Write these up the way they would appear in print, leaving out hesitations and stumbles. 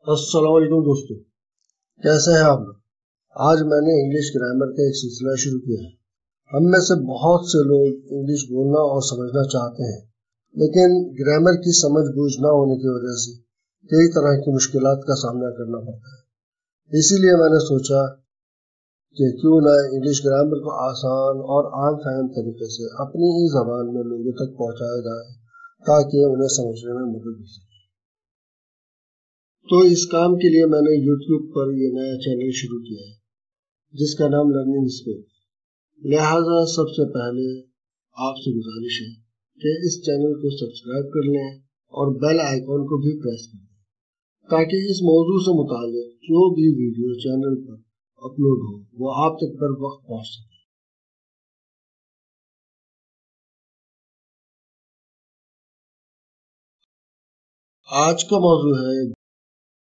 السلام علیکم دوستو، کیسے ہیں آپ لوگ؟ آج میں نے انگلش گرامر کا ایک سلسلہ شروع کیا ہے۔ ہم میں سے بہت سے لوگ انگلش بولنا اور سمجھنا چاہتے ہیں، لیکن گرامر کی سمجھ بوجھ نہ ہونے کی وجہ سے کئی طرح کی مشکلات کا سامنا کرنا پڑتا ہے۔ اسی لیے میں نے سوچا کہ کیوں نہ انگلش گرامر کو آسان اور عام فہم طریقے سے اپنی ہی زبان میں لوگوں تک پہنچایا جائے تاکہ انہیں سمجھنے میں مدد مل سکے۔ تو اس کام کے لیے میں نے یوٹیوب پر یہ نیا چینل شروع کیا ہے جس کا نام لرننگ اسپیس۔ لہٰذا سب سے پہلے آپ سے گزارش ہے کہ اس چینل کو سبسکرائب کر لیں اور بیل آئیکن کو بھی پریس کر دیں تاکہ اس موضوع سے متعلق جو بھی ویڈیو چینل پر اپلوڈ ہو وہ آپ تک پر وقت پہنچ سکے۔ آج کا موضوع ہے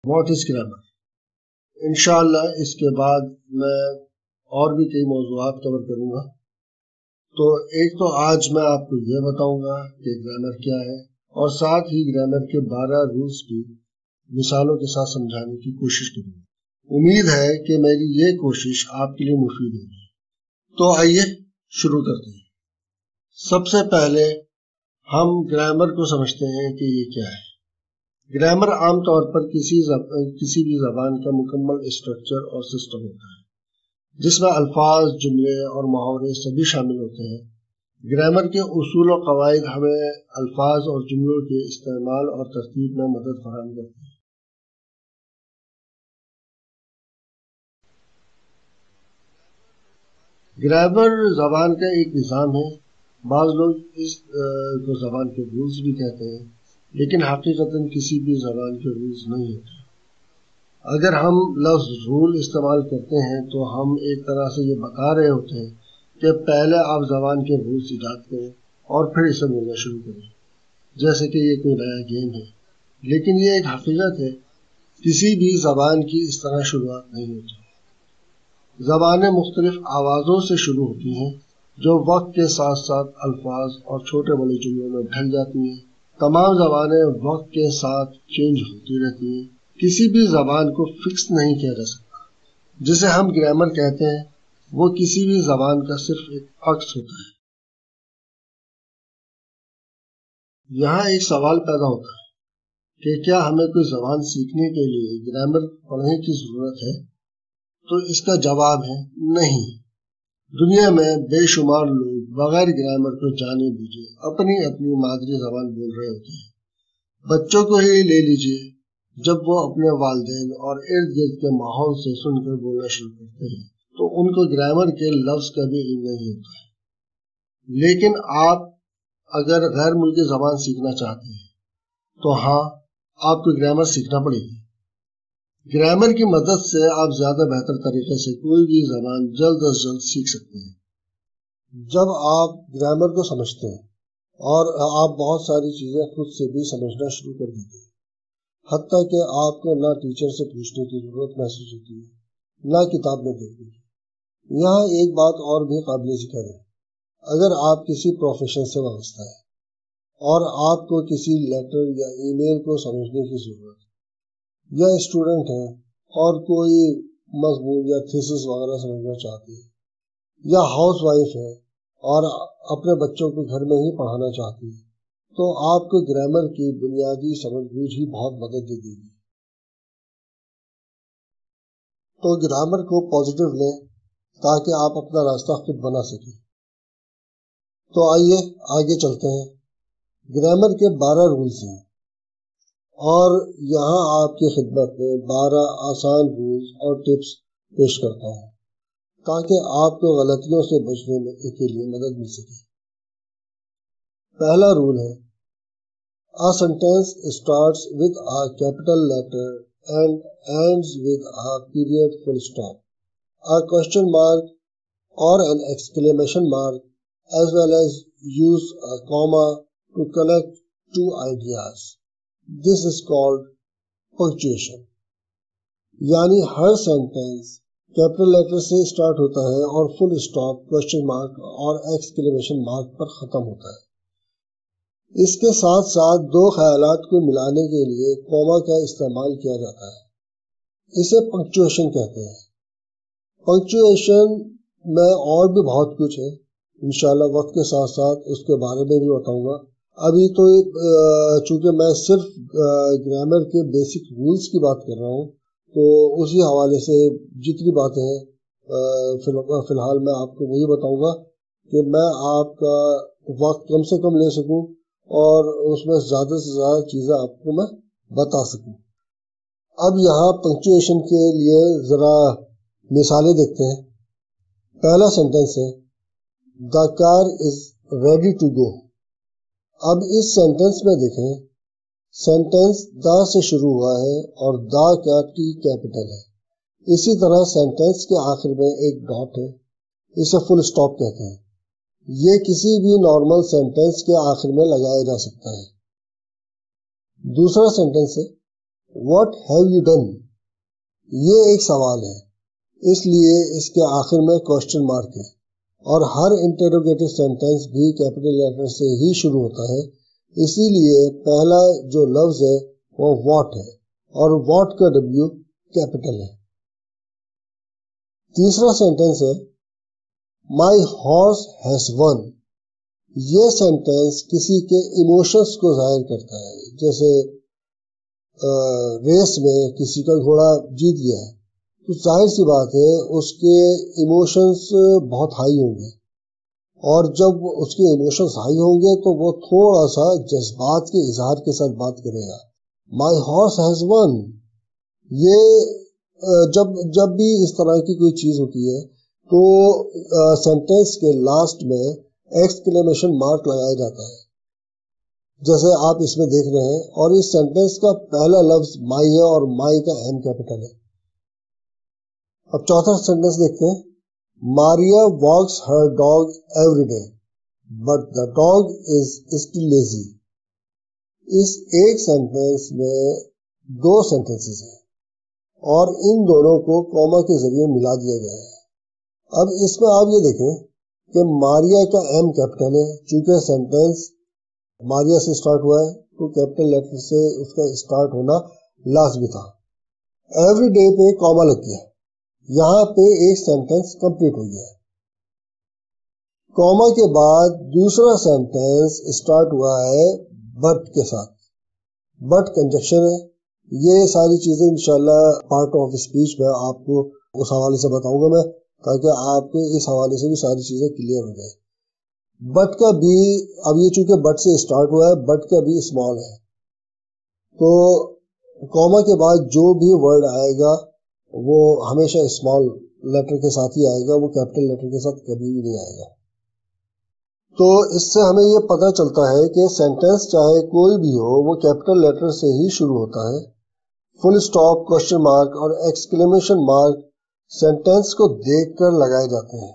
واٹ از گرامر۔ انشاءاللہ اس کے بعد میں اور بھی کئی موضوعات کور کروں گا۔ تو ایک تو آج میں آپ کو یہ بتاؤں گا کہ گرامر کیا ہے اور ساتھ ہی گرامر کے 12 رولز کی مثالوں کے ساتھ سمجھانے کی کوشش کروں گا۔ امید ہے کہ میری یہ کوشش آپ کے لیے مفید ہوگی۔ تو آئیے شروع کرتے ہیں۔ سب سے پہلے ہم گرامر کو سمجھتے ہیں کہ یہ کیا ہے۔ گرامر عام طور پر کسی بھی زبان کا مکمل اسٹرکچر اور سسٹم ہوتا ہے جس میں الفاظ، جملے اور محاورے سبھی شامل ہوتے ہیں۔ گرامر کے اصول و قواعد ہمیں الفاظ اور جملوں کے استعمال اور ترتیب میں مدد فراہم کرتے ہیں۔ گرامر زبان کا ایک نظام ہے۔ بعض لوگ اس کو زبان کے رولز بھی کہتے ہیں، لیکن حقیقتاً کسی بھی زبان کے رولز نہیں ہوتے۔ اگر ہم لفظ رول استعمال کرتے ہیں تو ہم ایک طرح سے یہ بتا رہے ہوتے ہیں کہ پہلے آپ زبان کے رولز ایجاد کریں اور پھر اسے بولنا شروع کریں، جیسے کہ یہ کوئی نیا گیم ہے۔ لیکن یہ ایک حقیقت ہے، کسی بھی زبان کی اس طرح شروعات نہیں ہوتی۔ زبانیں مختلف آوازوں سے شروع ہوتی ہیں جو وقت کے ساتھ ساتھ الفاظ اور چھوٹے بڑے جملوں میں ڈھل جاتی ہیں۔ تمام زبانیں وقت کے ساتھ چینج ہوتی رہتی ہیں۔ کسی بھی زبان کو فکس نہیں کیا جا سکتا۔ جسے ہم گرامر کہتے ہیں وہ کسی بھی زبان کا صرف ایک عکس ہوتا ہے۔ یہاں ایک سوال پیدا ہوتا ہے کہ کیا ہمیں کوئی زبان سیکھنے کے لیے گرامر پڑھنے کی ضرورت ہے؟ تو اس کا جواب ہے نہیں۔ دنیا میں بے شمار لوگ بغیر گرامر کو جانے بوجھے اپنی اپنی مادری زبان بول رہے ہوتے ہیں۔ بچوں کو ہی لے لیجئے، جب وہ اپنے والدین اور ارد گرد کے ماحول سے سن کر بولنا شروع کرتے ہیں تو ان کو گرامر کے لفظ کا بھی علم نہیں ہوتا ہے۔ لیکن آپ اگر غیر ملکی زبان سیکھنا چاہتے ہیں تو ہاں، آپ کو گرامر سیکھنا پڑے گی۔ گرامر کی مدد سے آپ زیادہ بہتر طریقے سے کوئی بھی زبان جلد از جلد سیکھ سکتے ہیں۔ جب آپ گرامر کو سمجھتے ہیں اور آپ بہت ساری چیزیں خود سے بھی سمجھنا شروع کر دیتے ہیں، حتیٰ کہ آپ کو نہ ٹیچر سے پوچھنے کی ضرورت محسوس ہوتی ہے نہ کتاب میں دیکھنے کی۔ یہاں ایک بات اور بھی قابل ذکر ہے۔ اگر آپ کسی پروفیشن سے وابستہ ہیں اور آپ کو کسی لیٹر یا ای میل کو سمجھنے کی ضرورت ہے، یا اسٹوڈنٹ ہیں اور کوئی مضمون یا تھیسس وغیرہ سمجھنا چاہتے ہیں، یا ہاؤس وائف ہے اور اپنے بچوں کو گھر میں ہی پڑھانا چاہتی ہیں، تو آپ کو گرامر کی بنیادی سمجھ بوجھ ہی بہت مدد دے دے گی۔ تو گرامر کو پازیٹیو لیں تاکہ آپ اپنا راستہ خود بنا سکیں۔ تو آئیے آگے چلتے ہیں۔ گرامر کے 12 رولز ہیں اور یہاں آپ کی خدمت میں 12 آسان رولز اور ٹپس پیش کرتا ہوں تاکہ آپ کو غلطیوں سے بچنے کے لیے مدد مل سکے۔ پہلا رول ہے A sentence starts with a capital letter and ends with a period full stop, a question mark or an exclamation mark, as well as use a comma to connect two ideas. This is called punctuation. یعنی ہر sentence capital letter سے start ہوتا ہے اور full stop, question mark اور exclamation mark پر ختم ہوتا ہے۔ اس کے ساتھ ساتھ دو خیالات کو ملانے کے لیے کوما کا استعمال کیا جاتا ہے، اسے پنکچویشن کہتے ہیں۔ پنکچویشن میں اور بھی بہت کچھ ہے، انشاءاللہ وقت کے ساتھ ساتھ اس کے بارے میں بھی بتاؤں گا۔ ابھی تو چونکہ میں صرف گرامر کے بیسک رولز کی بات کر رہا ہوں، تو اسی حوالے سے جتنی باتیں ہیں فی الحال میں آپ کو وہی بتاؤں گا کہ میں آپ کا وقت کم سے کم لے سکوں اور اس میں زیادہ سے زیادہ چیزیں آپ کو میں بتا سکوں۔ اب یہاں پنکچویشن کے لیے ذرا مثالیں دیکھتے ہیں۔ پہلا سینٹنس ہے دا کار از ریڈی ٹو گو۔ اب اس سینٹنس میں دیکھیں، سینٹنس دا سے شروع ہوا ہے اور دا کا ٹی کیپٹل ہے۔ اسی طرح سینٹنس کے آخر میں ایک ڈاٹ ہے، اسے فل سٹاپ کہتے ہیں۔ یہ کسی بھی نارمل سینٹنس کے آخر میں لگایا جا سکتا ہے۔ دوسرا سینٹنس ہے واٹ ہیو یو ڈن۔ یہ ایک سوال ہے، اس لیے اس کے آخر میں کوسچن مارک ہے، اور ہر انٹروگیٹو سینٹنس بھی کیپٹل لیٹر سے ہی شروع ہوتا ہے، اسی لیے پہلا جو لفظ ہے وہ واٹ ہے اور واٹ کا ڈبلیو کیپٹل ہے۔ تیسرا سینٹنس ہے مائی ہارس ہیز ون۔ یہ سینٹنس کسی کے ایموشنز کو ظاہر کرتا ہے، جیسے ریس میں کسی کا گھوڑا جیت گیا ہے تو ظاہر سی بات ہے اس کے ایموشنز بہت ہائی ہوں گے، اور جب اس کے ایموشنز ہائی ہوں گے تو وہ تھوڑا سا جذبات کے اظہار کے ساتھ بات کرے گا۔ مائی ہارس ہیز ون، یہ جب بھی اس طرح کی کوئی چیز ہوتی ہے تو سینٹنس کے لاسٹ میں ایکسکلیمیشن مارک لگایا جاتا ہے، جیسے آپ اس میں دیکھ رہے ہیں، اور اس سینٹنس کا پہلا لفظ مائی ہے اور مائی کا ایم کیپٹل ہے۔ اب چوتھا سینٹنس دیکھتے ہیں Maria walks her dog every day but the dog is still lazy. اس ایک سینٹنس میں دو سینٹنسز ہیں اور ان دونوں کو کوما کے ذریعے ملا دیا گیا ہے۔ اب اس میں آپ یہ دیکھیں کہ ماریا کا ایم کیپٹل ہے، چونکہ سینٹنس ماریا سے سٹارٹ ہوا ہے تو کیپٹل لیٹر سے اس کا سٹارٹ ہونا لازمی تھا۔ ایوری ڈے پہ کوما لگ گیا، یہاں پہ ایک سینٹنس کمپلیٹ ہو گیا۔ کوما کے بعد دوسرا سینٹنس سٹارٹ ہوا ہے بٹ کے ساتھ، بٹ کنجکشن ہے۔ یہ ساری چیزیں انشاءاللہ پارٹ آف اسپیچ میں آپ کو اس حوالے سے بتاؤں گا میں، تاکہ آپ کے اس حوالے سے بھی ساری چیزیں کلیئر ہو جائیں۔ بٹ کا بھی اب یہ چونکہ بٹ سے سٹارٹ ہوا ہے، بٹ کا بھی اسمال ہے، تو کوما کے بعد جو بھی ورڈ آئے گا وہ ہمیشہ اسمال لیٹر کے ساتھ ہی آئے گا، وہ کیپٹل لیٹر کے ساتھ کبھی بھی نہیں آئے گا۔ تو اس سے ہمیں یہ پتہ چلتا ہے کہ سینٹنس چاہے کوئی بھی ہو وہ کیپٹل لیٹر سے ہی شروع ہوتا ہے۔ فل سٹاپ، کوسچن مارک اور ایکسکلیمیشن مارک سینٹنس کو دیکھ کر لگائے جاتے ہیں،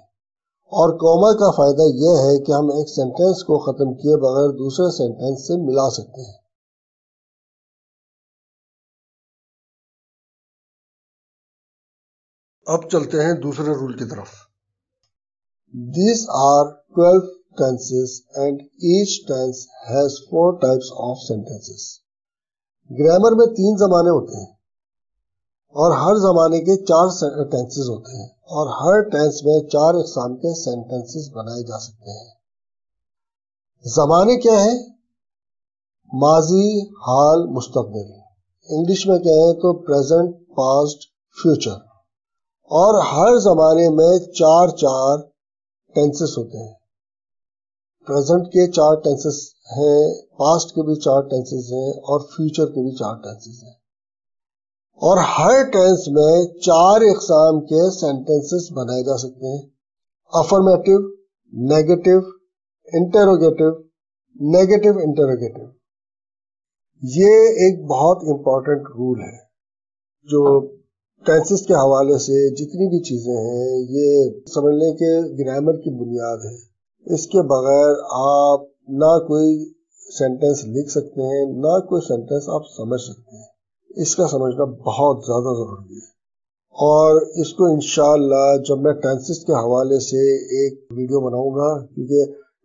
اور کوما کا فائدہ یہ ہے کہ ہم ایک سینٹنس کو ختم کیے بغیر دوسرے سینٹنس سے ملا سکتے ہیں۔ اب چلتے ہیں دوسرے رول کی طرف۔ These are 12 tenses and each tense has 4 types of sentences. Grammar میں 3 زمانے ہوتے ہیں اور ہر زمانے کے 4 ٹینسز ہوتے ہیں، اور ہر ٹینس میں 4 اقسام کے سینٹنسز بنائے جا سکتے ہیں۔ زمانے کیا ہیں؟ ماضی، حال، مستقبل۔ انگلش میں کہیں تو پریزنٹ، پاسٹ، فیوچر۔ اور ہر زمانے میں 4 ٹینسز ہوتے ہیں۔ پریزنٹ کے 4 ٹینسز ہیں، پاسٹ کے بھی 4 ٹینسز ہیں، اور فیوچر کے بھی 4 ٹینسز ہیں۔ اور ہر ٹینس میں 4 اقسام کے سینٹنسز بنائے جا سکتے ہیں: affirmative, negative, interrogative, negative interrogative. یہ ایک بہت امپورٹنٹ رول ہے جو ٹینسز کے حوالے سے جتنی بھی چیزیں ہیں یہ سمجھ لیں کہ گرامر کی بنیاد ہے۔ اس کے بغیر آپ نہ کوئی سینٹنس لکھ سکتے ہیں، نہ کوئی سینٹنس آپ سمجھ سکتے ہیں۔ اس کا سمجھنا بہت زیادہ ضروری ہے، اور اس کو انشاءاللہ جب میں ٹینسز کے حوالے سے ایک ویڈیو بناؤں گا، کیونکہ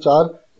4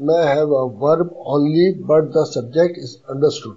may have a verb only but the subject is understood.